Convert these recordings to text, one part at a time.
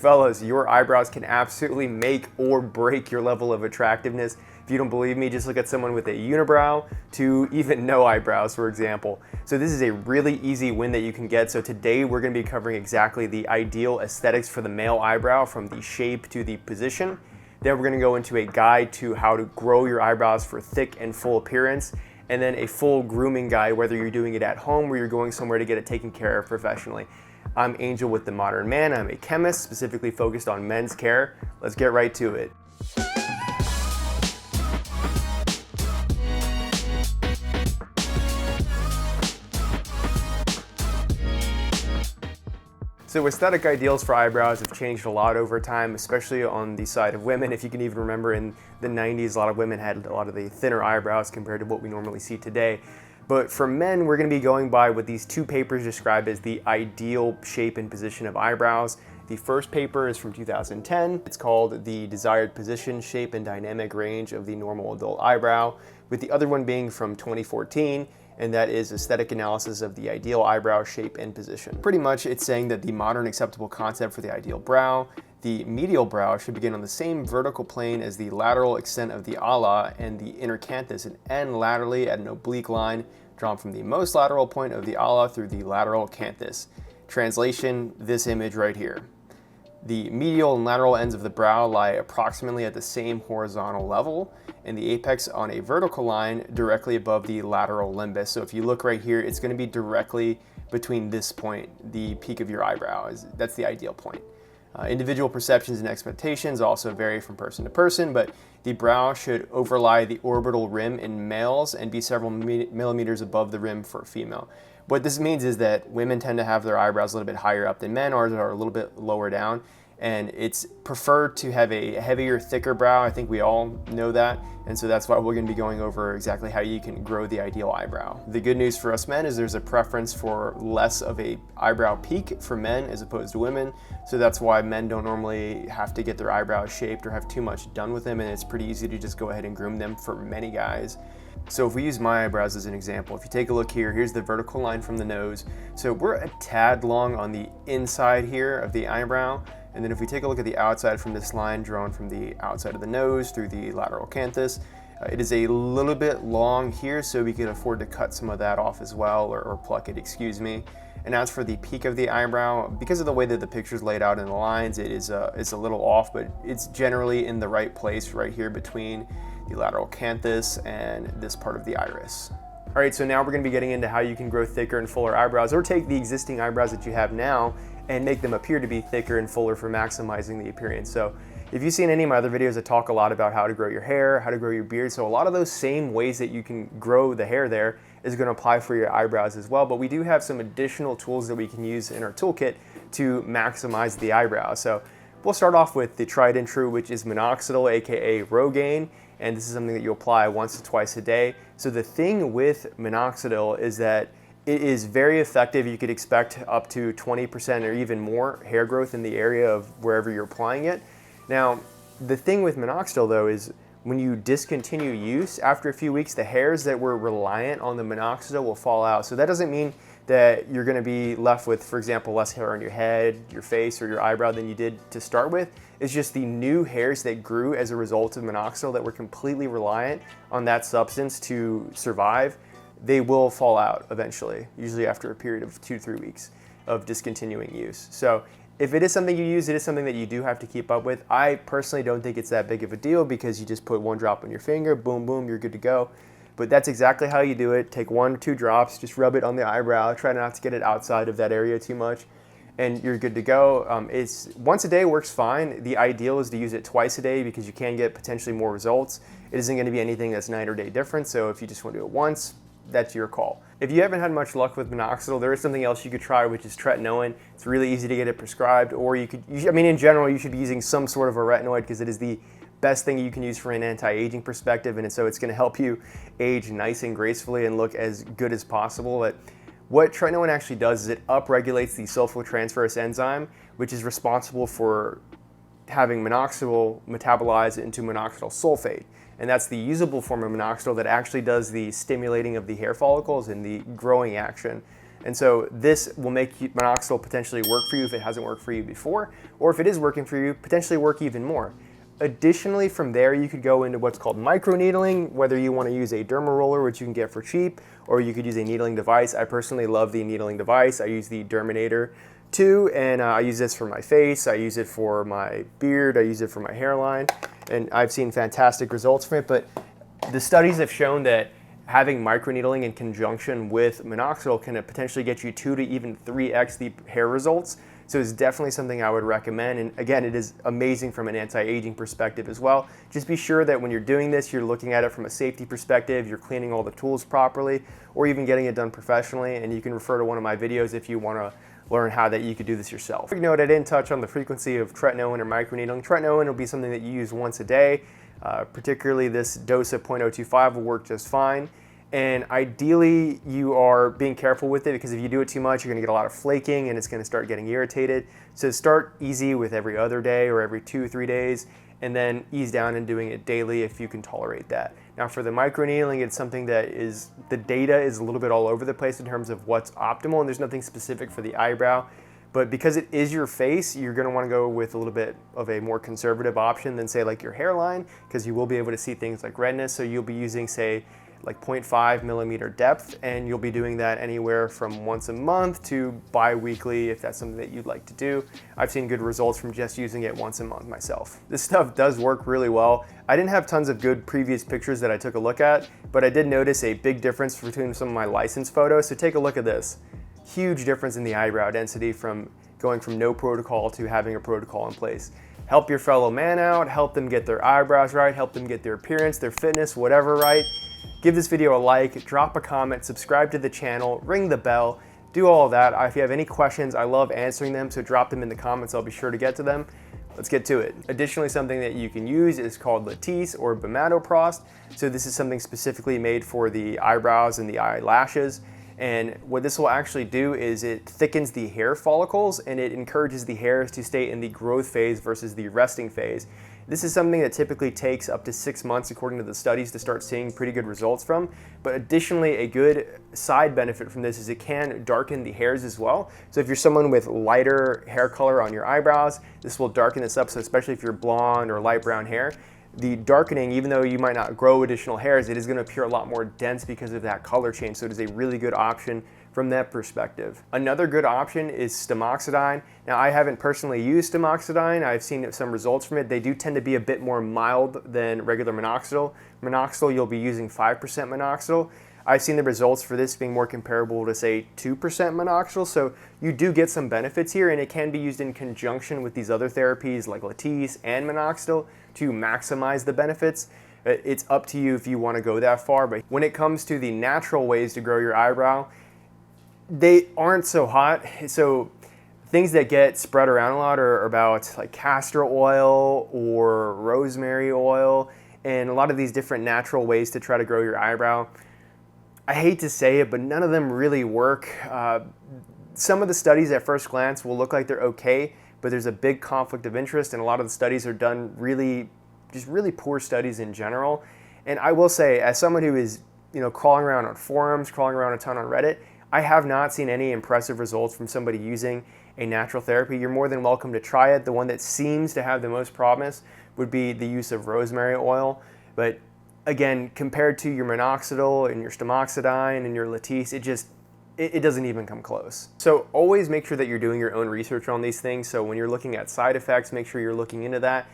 Fellas, your eyebrows can absolutely make or break your level of attractiveness. If you don't believe me, just look at someone with a unibrow to even no eyebrows, for example. So this is a really easy win that you can get. So today we're gonna be covering exactly the ideal aesthetics for the male eyebrow, from the shape to the position. Then we're gonna go into a guide to how to grow your eyebrows for thick and full appearance, and then a full grooming guide, whether you're doing it at home or you're going somewhere to get it taken care of professionally. I'm Angel with The Modern Man. I'm a chemist specifically focused on men's care. Let's get right to it. So aesthetic ideals for eyebrows have changed a lot over time, especially on the side of women. If you can even remember, in the 90s, a lot of women had a lot of the thinner eyebrows compared to what we normally see today. But for men, we're gonna be going by what these two papers describe as the ideal shape and position of eyebrows. The first paper is from 2010. It's called The Desired Position, Shape, and Dynamic Range of the Normal Adult Eyebrow, with the other one being from 2014, and that is Aesthetic Analysis of the Ideal Eyebrow Shape and Position. Pretty much it's saying that the modern acceptable concept for the ideal brow, the medial brow should begin on the same vertical plane as the lateral extent of the ala and the inner canthus, and end laterally at an oblique line drawn from the most lateral point of the ala through the lateral canthus. Translation, this image right here. The medial and lateral ends of the brow lie approximately at the same horizontal level, and the apex on a vertical line directly above the lateral limbus. So if you look right here, it's going to be directly between this point, the peak of your eyebrow. That's the ideal point. Individual perceptions and expectations also vary from person to person, but the brow should overlie the orbital rim in males and be several millimeters above the rim for a female. What this means is that women tend to have their eyebrows a little bit higher up than men, ours are a little bit lower down, and it's preferred to have a heavier, thicker brow. I think we all know that, and so that's why we're going to be going over exactly how you can grow the ideal eyebrow. The good news for us men is there's a preference for less of a eyebrow peak for men as opposed to women, so that's why men don't normally have to get their eyebrows shaped or have too much done with them, and it's pretty easy to just go ahead and groom them for many guys. So if we use my eyebrows as an example, if you take a look here, here's the vertical line from the nose. So we're a tad long on the inside here of the eyebrow. And then if we take a look at the outside from this line drawn from the outside of the nose through the lateral canthus, it is a little bit long here, so we could afford to cut some of that off as well, or pluck it, excuse me. And as for the peak of the eyebrow, because of the way that the picture's laid out in the lines, it's a little off, but it's generally in the right place right here between the lateral canthus and this part of the iris. All right, so now we're gonna be getting into how you can grow thicker and fuller eyebrows, or take the existing eyebrows that you have now and make them appear to be thicker and fuller for maximizing the appearance. So if you've seen any of my other videos, I talk a lot about how to grow your hair, how to grow your beard. So a lot of those same ways that you can grow the hair there is gonna apply for your eyebrows as well. But we do have some additional tools that we can use in our toolkit to maximize the eyebrow. So we'll start off with the tried and true, which is minoxidil, AKA Rogaine. And this is something that you apply once to twice a day. So the thing with minoxidil is that it is very effective. You could expect up to 20% or even more hair growth in the area of wherever you're applying it. Now, the thing with minoxidil though is when you discontinue use, after a few weeks, the hairs that were reliant on the minoxidil will fall out. So that doesn't mean that you're gonna be left with, for example, less hair on your head, your face, or your eyebrow than you did to start with. It's just the new hairs that grew as a result of minoxidil that were completely reliant on that substance to survive, they will fall out eventually, usually after a period of 2 to 3 weeks of discontinuing use. So if it is something you use, it is something that you do have to keep up with. I personally don't think it's that big of a deal because you just put one drop on your finger, boom, boom, you're good to go. But that's exactly how you do it. Take 1 or 2 drops, just rub it on the eyebrow, try not to get it outside of that area too much, and you're good to go. It's once a day works fine. The ideal is to use it twice a day because you can get potentially more results. It isn't gonna be anything that's night or day different, so if you just wanna do it once, that's your call. If you haven't had much luck with minoxidil, there is something else you could try, which is tretinoin. It's really easy to get it prescribed, or in general, you should be using some sort of a retinoid because it is the best thing you can use for an anti-aging perspective, and so it's gonna help you age nice and gracefully and look as good as possible. But what tretinoin actually does is it upregulates the sulfotransferase enzyme, which is responsible for having minoxidil metabolized into minoxidil sulfate. And that's the usable form of minoxidil that actually does the stimulating of the hair follicles and the growing action. And so this will make minoxidil potentially work for you if it hasn't worked for you before, or if it is working for you, potentially work even more. Additionally, from there, you could go into what's called microneedling, whether you want to use a derma roller, which you can get for cheap, or you could use a needling device. I personally love the needling device. I use the Derminator 2, and I use this for my face, I use it for my beard, I use it for my hairline, and I've seen fantastic results from it. But the studies have shown that having microneedling in conjunction with minoxidil can potentially get you 2 to even 3x the hair results. So it's definitely something I would recommend. And again, it is amazing from an anti-aging perspective as well. Just be sure that when you're doing this, you're looking at it from a safety perspective, you're cleaning all the tools properly, or even getting it done professionally. And you can refer to one of my videos if you want to learn how that you could do this yourself. Quick note, I didn't touch on the frequency of tretinoin or microneedling. Tretinoin will be something that you use once a day. Particularly this dose of 0.025 will work just fine. And ideally, you are being careful with it, because if you do it too much, you're gonna get a lot of flaking and it's gonna start getting irritated. So start easy with every other day or every 2-3 days, and then ease down in doing it daily if you can tolerate that. Now for the microneedling, it's something that the data is a little bit all over the place in terms of what's optimal, and there's nothing specific for the eyebrow. But because it is your face, you're gonna wanna go with a little bit of a more conservative option than say like your hairline, because you will be able to see things like redness. So you'll be using say like 0.5 millimeter depth, and you'll be doing that anywhere from once a month to bi-weekly if that's something that you'd like to do. I've seen good results from just using it once a month myself. This stuff does work really well. I didn't have tons of good previous pictures that I took a look at, but I did notice a big difference between some of my licensed photos. So take a look at this. Huge difference in the eyebrow density from going from no protocol to having a protocol in place. Help your fellow man out, help them get their eyebrows right, help them get their appearance, their fitness, whatever right. Give this video a like, drop a comment, subscribe to the channel, ring the bell, do all of that. If you have any questions, I love answering them, so drop them in the comments. I'll be sure to get to them. Let's get to it. Additionally, something that you can use is called Latisse or Bimatoprost. So this is something specifically made for the eyebrows and the eyelashes. And what this will actually do is it thickens the hair follicles and it encourages the hairs to stay in the growth phase versus the resting phase. This is something that typically takes up to 6 months according to the studies to start seeing pretty good results from. But additionally, a good side benefit from this is it can darken the hairs as well. So if you're someone with lighter hair color on your eyebrows, this will darken this up. So especially if you're blonde or light brown hair, the darkening, even though you might not grow additional hairs, it is going to appear a lot more dense because of that color change. So it is a really good option from that perspective. Another good option is stomachidine. Now I haven't personally used stomachidine. I've seen some results from it. They do tend to be a bit more mild than regular minoxidil. Minoxidil, you'll be using 5% minoxidil. I've seen the results for this being more comparable to say 2% minoxidil. So you do get some benefits here, and it can be used in conjunction with these other therapies like Latisse and minoxidil to maximize the benefits. It's up to you if you want to go that far. But when it comes to the natural ways to grow your eyebrow, they aren't so hot. So things that get spread around a lot are about like castor oil or rosemary oil and a lot of these different natural ways to try to grow your eyebrow. I hate to say it, but none of them really work. Some of the studies at first glance will look like they're okay, but there's a big conflict of interest, and a lot of the studies are done really poor studies in general. And I will say, as someone who is crawling around on forums, crawling around a ton on Reddit, I have not seen any impressive results from somebody using a natural therapy. You're more than welcome to try it. The one that seems to have the most promise would be the use of rosemary oil. But again, compared to your minoxidil and your stomachidine and your Latisse, it doesn't even come close. So always make sure that you're doing your own research on these things. So when you're looking at side effects, make sure you're looking into that.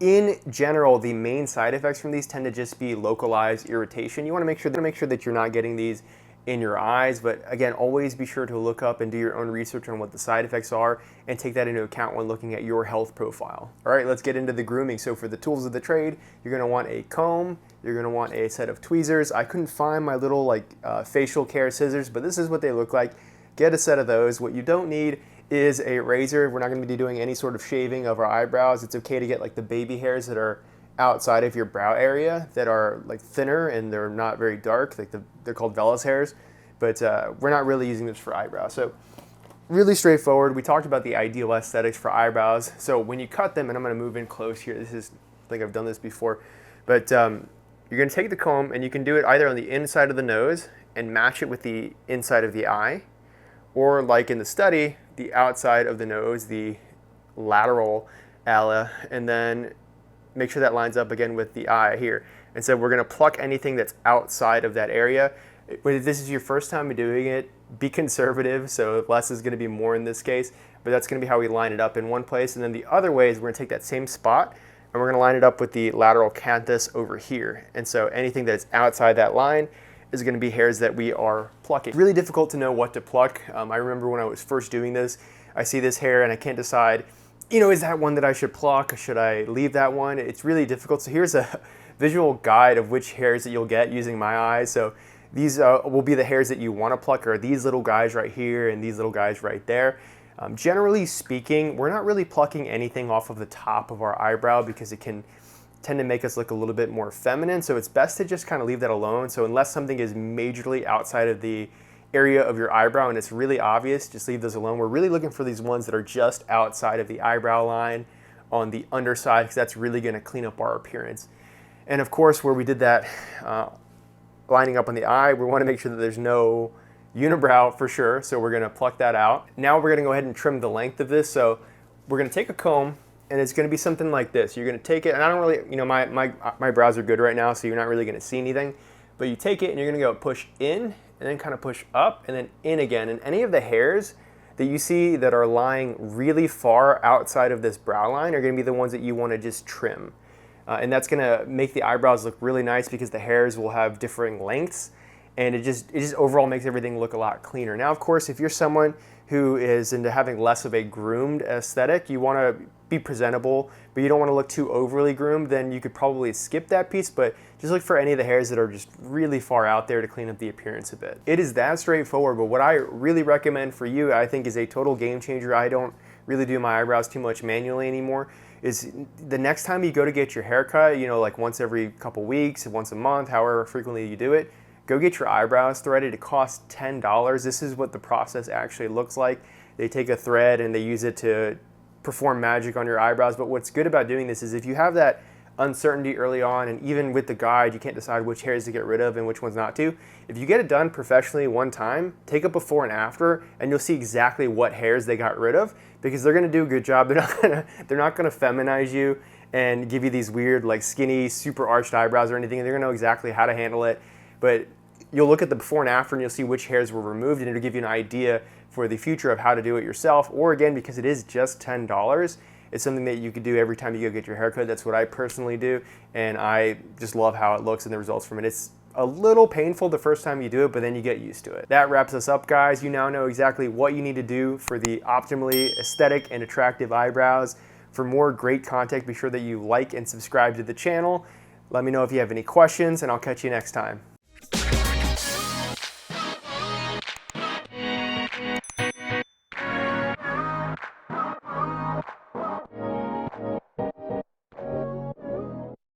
In general, the main side effects from these tend to just be localized irritation. You want to make sure that you're not getting these in your eyes, but again, always be sure to look up and do your own research on what the side effects are and take that into account when looking at your health profile. All right, let's get into the grooming. So for the tools of the trade, you're gonna want a comb, you're gonna want a set of tweezers. I couldn't find my little facial care scissors, but this is what they look like. Get a set of those. What you don't need is a razor. We're not gonna be doing any sort of shaving of our eyebrows. It's okay to get like the baby hairs that are outside of your brow area that are like thinner and they're not very dark, they're called vellus hairs, but we're not really using this for eyebrows. So really straightforward. We talked about the ideal aesthetics for eyebrows. So when you cut them, and I'm going to move in close here, I think I've done this before, but you're going to take the comb and you can do it either on the inside of the nose and match it with the inside of the eye, or like in the study, the outside of the nose, the lateral ala, and then make sure that lines up again with the eye here. And so we're gonna pluck anything that's outside of that area. If this is your first time doing it, be conservative, so less is gonna be more in this case, but that's gonna be how we line it up in one place. And then the other way is we're gonna take that same spot and we're gonna line it up with the lateral canthus over here. And so anything that's outside that line is gonna be hairs that we are plucking. Really difficult to know what to pluck. I remember when I was first doing this, I see this hair and I can't decide, you know, is that one that I should pluck? Should I leave that one? It's really difficult. So here's a visual guide of which hairs that you'll get using my eyes. So these will be the hairs that you want to pluck, are these little guys right here and these little guys right there. Generally speaking, we're not really plucking anything off of the top of our eyebrow because it can tend to make us look a little bit more feminine. So it's best to just kind of leave that alone. So unless something is majorly outside of the area of your eyebrow and it's really obvious, just leave those alone. We're really looking for these ones that are just outside of the eyebrow line on the underside, because that's really going to clean up our appearance. And of course, where we did that lining up on the eye, we want to make sure that there's no unibrow for sure, so we're going to pluck that out. Now we're going to go ahead and trim the length of this. So we're going to take a comb, and it's going to be something like this. You're going to take it, and I don't really, you know, my brows are good right now, so you're not really going to see anything, but you take it and you're going to go push in and then kind of push up and then in again. And any of the hairs that you see that are lying really far outside of this brow line are going to be the ones that you want to just trim. And that's going to make the eyebrows look really nice because the hairs will have differing lengths, and it just overall makes everything look a lot cleaner. Now, of course, if you're someone who is into having less of a groomed aesthetic, you want to be presentable, but you don't want to look too overly groomed, then you could probably skip that piece, but just look for any of the hairs that are just really far out there to clean up the appearance a bit. It is that straightforward, but what I really recommend for you, I think, is a total game changer. I don't really do my eyebrows too much manually anymore, is the next time you go to get your haircut, you know, like once every couple weeks, once a month, however frequently you do it, go get your eyebrows threaded. It costs $10. This is what the process actually looks like. They take a thread and they use it to perform magic on your eyebrows. But what's good about doing this is if you have that uncertainty early on, and even with the guide, you can't decide which hairs to get rid of and which ones not to. If you get it done professionally one time, take a before and after, and you'll see exactly what hairs they got rid of, because they're gonna do a good job. They're not gonna feminize you and give you these weird, like skinny, super arched eyebrows or anything. They're gonna know exactly how to handle it. But you'll look at the before and after and you'll see which hairs were removed, and it'll give you an idea for the future of how to do it yourself. Or again, because it is just $10, it's something that you could do every time you go get your haircut. That's what I personally do, and I just love how it looks and the results from it. It's a little painful the first time you do it, but then you get used to it. That wraps us up, guys. You now know exactly what you need to do for the optimally aesthetic and attractive eyebrows. For more great content, be sure that you like and subscribe to the channel. Let me know if you have any questions, and I'll catch you next time.